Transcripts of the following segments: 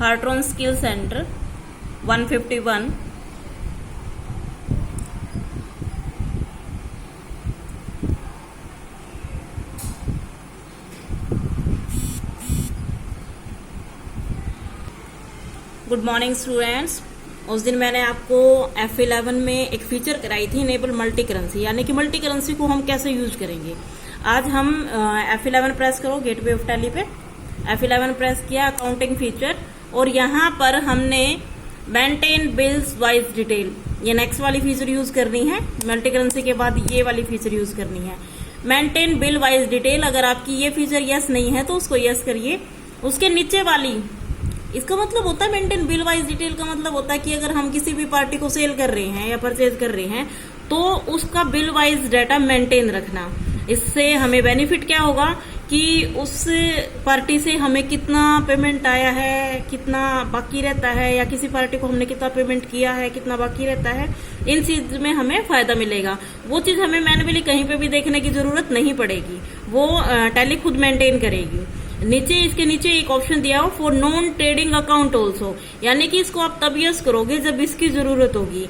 Hartron skill centre 151। Good morning students. उस दिन मैंने आपको F11 में एक फीचर कराई थी इनेबल मल्टी करेंसी, यानी कि मल्टी करेंसी को हम कैसे यूज करेंगे। आज हम F11 प्रेस करो गेटवे ऑफ टैली पे। F11 प्रेस किया, अकाउंटिंग फीचर, और यहाँ पर हमने मेंटेन बिल्स वाइज डिटेल, ये नेक्स्ट वाली फीचर यूज करनी है। मल्टी करेंसी के बाद ये वाली फीचर यूज करनी है, मेंटेन बिल वाइज डिटेल। अगर आपकी ये फीचर यस नहीं है तो उसको यस करिए। उसके नीचे वाली, इसका मतलब होता है मेंटेन बिल वाइज डिटेल का मतलब होता है कि अगर हम किसी भी पार्टी को सेल कर रहे हैं या परचेज कर रहे हैं तो उसका बिल वाइज डाटा मेंटेन रखना। इससे हमें बेनिफिट क्या होगा कि उस पार्टी से हमें कितना पेमेंट आया है, कितना बाकी रहता है, या किसी पार्टी को हमने कितना पेमेंट किया है, कितना बाकी रहता है, इन चीज में हमें फायदा मिलेगा। वो चीज हमें मैन्युअली कहीं पे भी देखने की जरूरत नहीं पड़ेगी, वो टैली खुद मेंटेन करेगी। नीचे, इसके नीचे एक ऑप्शन दिया हो for non trading account also, यानी कि इसको आप तब यूज करोगे जब इसकी जरूरत होगी।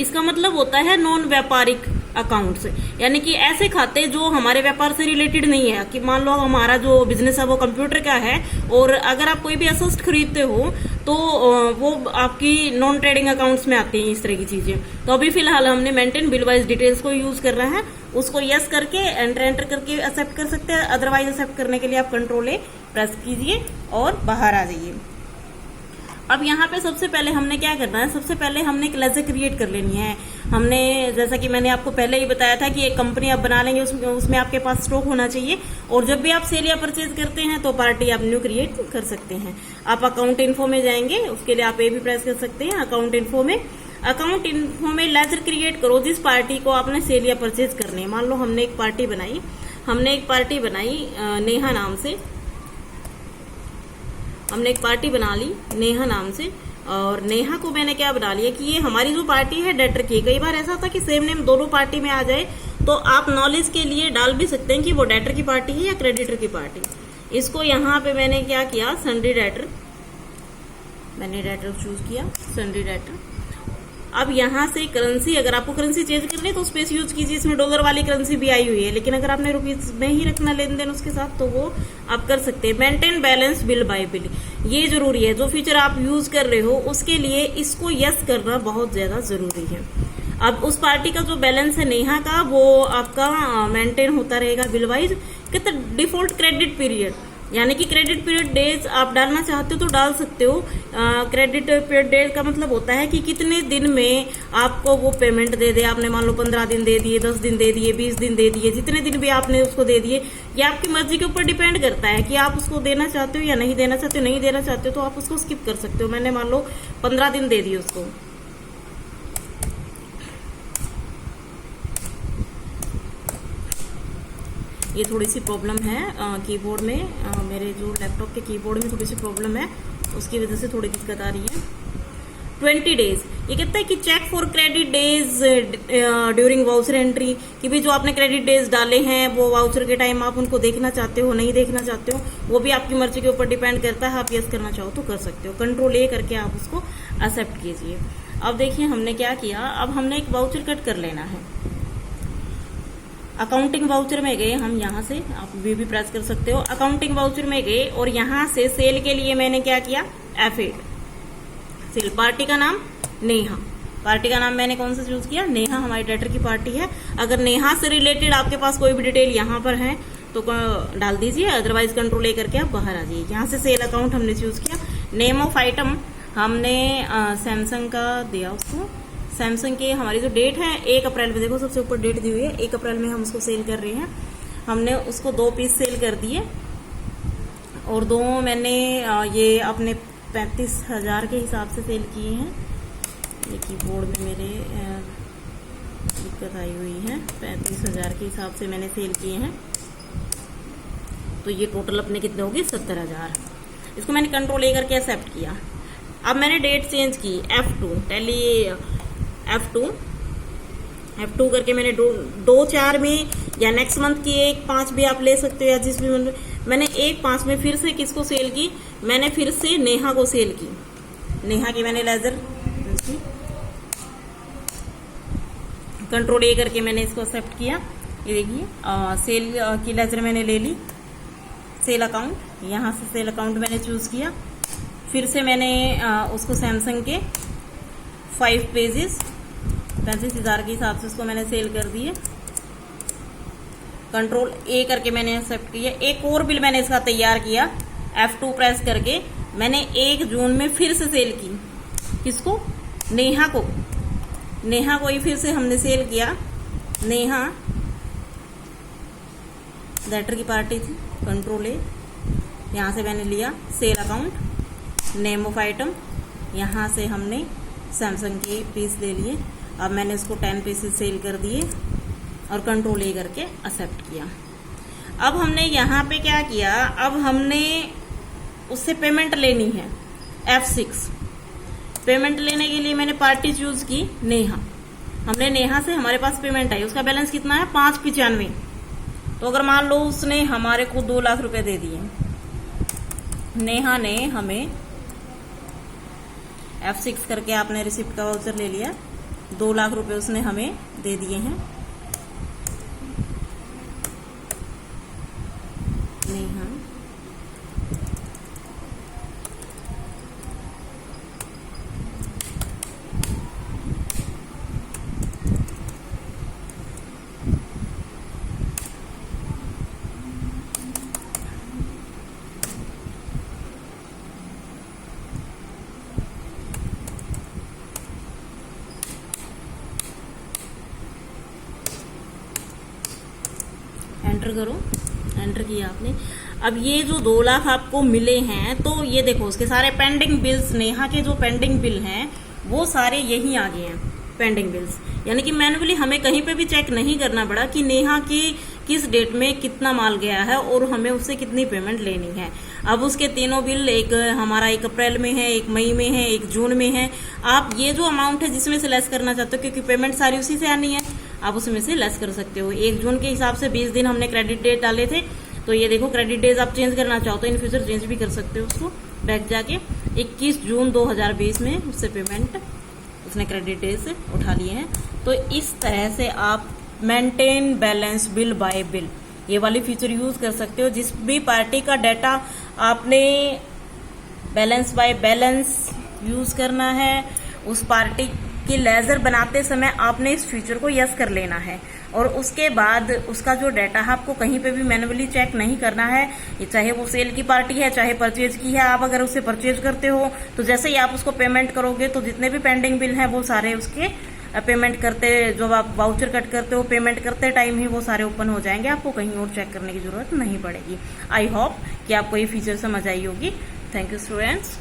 इसका मतलब होता है नॉन व्यापारिक अकाउंट्स, यानी कि ऐसे खाते जो हमारे व्यापार से रिलेटेड नहीं है। कि मान लो हमारा जो बिजनेस है वो कंप्यूटर का है, और अगर आप कोई भी असेस्ट खरीदते हो तो वो आपकी नॉन ट्रेडिंग अकाउंट्स में आती हैं इस तरह की चीजें। तो अभी फिलहाल हमने मेंटेन बिल वाइज डिटेल्स को यूज कर रहे हैं। उसको यस करके एंटर करके एक्सेप्ट कर सकते हैं, अदरवाइज एक्सेप्ट करने के लिए आप कंट्रोल ए प्रेस कीजिए और बाहर आ जाइए। अब यहाँ पे सबसे पहले हमने क्या करना है, सबसे पहले हमने एक लेजर क्रिएट कर लेनी है। हमने, जैसा कि मैंने आपको पहले ही बताया था कि एक कंपनी आप बना लेंगे, उसमें आपके पास स्टॉक होना चाहिए, और जब भी आप सेल या परचेज करते हैं तो पार्टी आप न्यू क्रिएट कर सकते हैं। आप अकाउंट इन्फो में जाएंगे, उसके लिए आप ए भी प्रेस कर सकते हैं। अकाउंट इन्फो में लेजर क्रिएट करो जिस पार्टी को आपने सेल या परचेज करनी है। मान लो हमने एक पार्टी बनाई नेहा नाम से, हमने एक पार्टी बना ली नेहा नाम से, और नेहा को मैंने क्या बना लिया कि ये हमारी जो पार्टी है डेटर की। कई बार ऐसा होता है कि सेम नेम दोनों पार्टी में आ जाए, तो आप नॉलेज के लिए डाल भी सकते हैं कि वो डेटर की पार्टी है या क्रेडिटर की पार्टी। इसको यहाँ पे मैंने क्या किया, सन्ड्री डेटर, मैंने डेटर चूज किया, सन्ड्री डेटर। अब यहाँ से करेंसी, अगर आपको करेंसी चेंज करनी है तो स्पेस यूज कीजिए, इसमें डॉलर वाली करेंसी भी आई हुई है, लेकिन अगर आपने रुपीज में ही रखना लेन देन उसके साथ तो वो आप कर सकते हैं। Maintain balance bill bye bill, ये जरूरी है। जो फीचर आप यूज कर रहे हो उसके लिए इसको यस करना बहुत ज्यादा जरूरी है। अब उस पार्टी का जो बैलेंस है नेहा का, वो आपका मेंटेन होता रहेगा बिल वाइज। कितना डिफॉल्ट क्रेडिट पीरियड, यानी कि क्रेडिट पीरियड डेज आप डालना चाहते हो तो डाल सकते हो। क्रेडिट पीरियड डेज का मतलब होता है कि कितने दिन में आपको वो पेमेंट दे दे। आपने मान लो 15 दिन दे दिए, 10 दिन दे दिए, 20 दिन दे दिए, जितने दिन भी आपने उसको दे दिए, ये आपकी मर्जी के ऊपर डिपेंड करता है कि आप उसको देना चाहते हो या नहीं देना चाहते हो। नहीं देना चाहते हो तो आप उसको स्किप कर सकते हो। मैंने मान लो 15 दिन दे दिए उसको। ये थोड़ी सी प्रॉब्लम है कीबोर्ड में, मेरे जो लैपटॉप के कीबोर्ड में थोड़ी सी प्रॉब्लम है, उसकी वजह से थोड़ी दिक्कत आ रही है। 20 डेज, ये कहता है कि check for credit days during voucher entry, कि भी जो आपने क्रेडिट डेज डाले हैं वो वाउचर के टाइम आप उनको देखना चाहते हो, नहीं देखना चाहते हो, वो भी आपकी मर्जी के ऊपर डिपेंड करता है। आप यस करना चाहो तो कर सकते हो, कंट्रोल ए करके आप उसको एक्सेप्ट कीजिए। अब देखिए हमने क्या किया, अब हमने एक वाउचर कट कर लेना है। अकाउंटिंग वाउचर में गए हम, यहाँ से आप भी प्रेस कर सकते हो। अकाउंटिंग वाउचर में गए और यहाँ से सेल के लिए मैंने क्या किया, F8 सेल। पार्टी का नाम नेहा, पार्टी का नाम मैंने कौन सा चूज किया, नेहा, हमारी डेटर की पार्टी है। अगर नेहा से रिलेटेड आपके पास कोई भी डिटेल यहाँ पर है तो डाल दीजिए, अदरवाइज कंट्रोल ए करके आप बाहर आ जाइए। यहाँ से सेल अकाउंट हमने चूज किया। नेम ऑफ आइटम हमने सैमसंग का दिया उसको। सैमसंग के हमारी जो डेट है 1 अप्रैल में, देखो सबसे ऊपर डेट दी हुई है, 1 अप्रैल में हम उसको सेल कर रहे हैं। हमने उसको 2 पीस सेल कर दिए, और 2 मैंने ये अपने 35,000 के हिसाब से सेल किए हैं। ये कीबोर्ड में मेरे दिक्कत आई हुई है, 35,000 के हिसाब से मैंने सेल किए हैं। तो ये टोटल अपने कितने हो गए, 70,000। इसको मैंने कंट्रोल ए करके एक्सेप्ट किया। अब मैंने डेट चेंज की, F2 टैली F2 करके मैंने 2/4 में, या नेक्स्ट मंथ की 1/5 भी आप ले सकते हो, या जिस भी मैंने 1/5 में फिर से किसको सेल की, मैंने फिर से नेहा को सेल की। नेहा की मैंने लेजर कंट्रोल ए करके मैंने इसको एक्सेप्ट किया। ये देखिए सेल की लेजर मैंने ले ली, सेल अकाउंट, यहाँ से सेल अकाउंट मैंने चूज किया। फिर से मैंने उसको सैमसंग के 5 पेजेस 35,000 के हिसाब से उसको मैंने सेल कर दिए। कंट्रोल ए करके मैंने एक्सेप्ट किया। एक और बिल मैंने इसका तैयार किया, F2 प्रेस करके मैंने 1 जून में फिर से सेल की। किसको? नेहा को। नेहा को ही फिर से हमने सेल किया। नेहा लेटर की पार्टी थी, कंट्रोल ए, यहाँ से मैंने लिया sale account, name of item, यहाँ से हमने सैमसंग के पीस ले लिए। अब मैंने उसको 10 पीसेस सेल कर दिए और कंट्रोल ए करके एक्सेप्ट किया। अब हमने यहाँ पे क्या किया, अब हमने उससे पेमेंट लेनी है, F6। पेमेंट लेने के लिए मैंने पार्टी चूज की नेहा। हमने नेहा से हमारे पास पेमेंट आई, उसका बैलेंस कितना है 595। तो अगर मान लो उसने हमारे को 2 लाख रुपए दे दिए, नेहा ने हमें F6 करके आपने रिसिप्ट का वाउचर ले लिया, 2 लाख रुपए उसने हमें दे दिए हैं। नेहा एंटर करो, एंटर किया आपने। अब ये जो 2 लाख आपको मिले हैं, तो ये देखो उसके सारे पेंडिंग बिल्स, नेहा के जो पेंडिंग बिल हैं वो सारे यहीं आ गए हैं, पेंडिंग बिल्स। यानी कि मैन्युअली हमें कहीं पे भी चेक नहीं करना पड़ा कि नेहा की किस डेट में कितना माल गया है और हमें उससे कितनी पेमेंट लेनी है। अब उसके तीनों बिल, एक हमारा 1 अप्रैल में है, 1 मई में है, 1 जून में है। आप ये जो अमाउंट है जिसमें से लेस करना चाहते हो, क्योंकि पेमेंट सारी उसी से आनी है, आप उसमें से लेस कर सकते हो। 1 जून के हिसाब से 20 दिन हमने क्रेडिट डेट डाले थे, तो ये देखो क्रेडिट डेज आप चेंज करना चाहो तो इन फ्यूचर चेंज भी कर सकते हो उसको। बैक जाके 21 जून 2020 में उससे पेमेंट उसने क्रेडिट डेज से उठा लिए हैं। तो इस तरह से आप maintain balance bill bye bill ये वाली फीचर यूज कर सकते हो। जिस भी पार्टी का डाटा आपने बैलेंस बाय बैलेंस यूज करना है, उस पार्टी की लेजर बनाते समय आपने इस फीचर को यस कर लेना है। और उसके बाद उसका जो डाटा है आपको कहीं पे भी मैन्युअली चेक नहीं करना है। ये चाहे वो सेल की पार्टी है, चाहे परचेज की है। आप अगर उससे परचेज करते हो तो जैसे ही आप उसको पेमेंट करोगे तो जितने भी पेंडिंग बिल हैं वो सारे उसके पेमेंट करते, जब आप वाउचर कट करते हो पेमेंट करते टाइम ही वो सारे ओपन हो जाएंगे। आपको कहीं और चेक करने की जरूरत नहीं पड़ेगी। आई होप कि आपको ये फीचर समझ आई होगी। Thank you students.